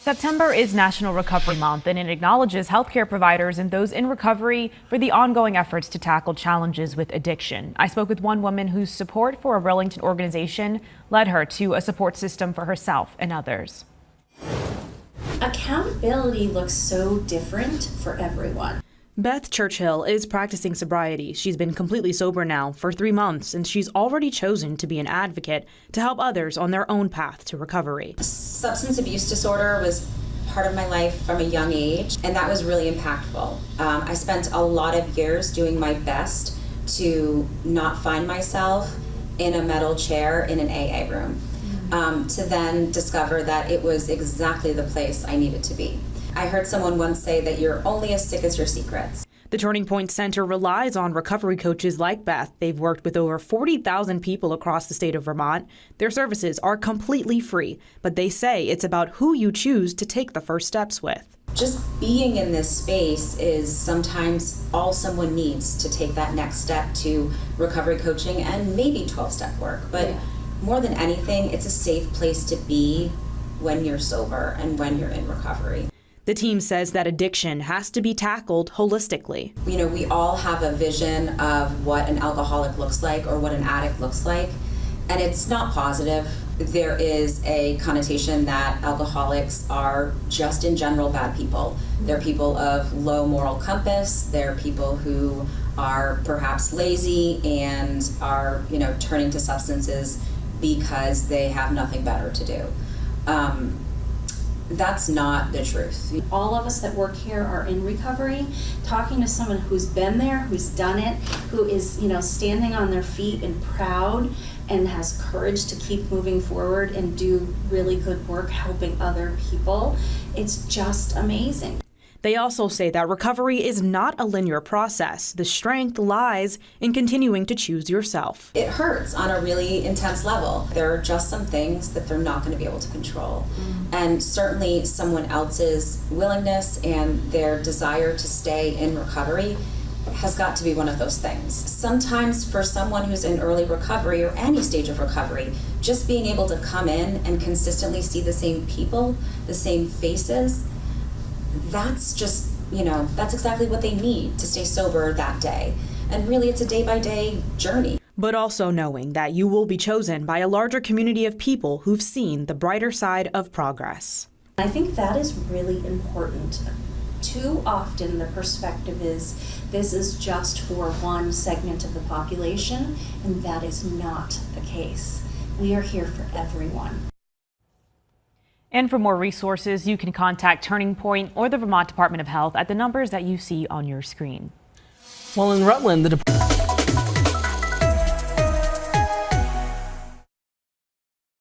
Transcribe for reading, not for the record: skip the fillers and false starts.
September is National Recovery Month, and it acknowledges healthcare providers and those in recovery for the ongoing efforts to tackle challenges with addiction. I spoke with one woman whose support for a Burlington organization led her to a support system for herself and others. Accountability looks so different for everyone. Beth Churchill is practicing sobriety. She's been completely sober now for 3 months, and she's already chosen to be an advocate to help others on their own path to recovery. Substance abuse disorder was part of my life from a young age, and that was really impactful. I spent a lot of years doing my best to not find myself in a metal chair in an AA room, to then discover that it was exactly the place I needed to be. I heard someone once say that you're only as sick as your secrets. The Turning Point Center relies on recovery coaches like Beth. They've worked with over 40,000 people across the state of Vermont. Their services are completely free, but they say it's about who you choose to take the first steps with. Just being in this space is sometimes all someone needs to take that next step to recovery coaching and maybe 12-step work. But more than anything, it's a safe place to be when you're sober and when you're in recovery. The team says that addiction has to be tackled holistically. You know, we all have a vision of what an alcoholic looks like or what an addict looks like, and it's not positive. There is a connotation that alcoholics are just in general bad people. They're people of low moral compass. They're people who are perhaps lazy and are, turning to substances because they have nothing better to do. That's not the truth. All of us that work here are in recovery. Talking to someone who's been there, who's done it, who is, standing on their feet and proud and has courage to keep moving forward and do really good work helping other people. It's just amazing. They also say that recovery is not a linear process. The strength lies in continuing to choose yourself. It hurts on a really intense level. There are just some things that they're not going to be able to control. And certainly someone else's willingness and their desire to stay in recovery has got to be one of those things. Sometimes for someone who's in early recovery or any stage of recovery, just being able to come in and consistently see the same people, the same faces, that's just, that's exactly what they need to stay sober that day. And really, it's a day-by-day journey. But also knowing that you will be chosen by a larger community of people who've seen the brighter side of progress. I think that is really important. Too often the perspective is this is just for one segment of the population, and that is not the case. We are here for everyone. And for more resources, you can contact Turning Point or the Vermont Department of Health at the numbers that you see on your screen. Well, in Rutland, the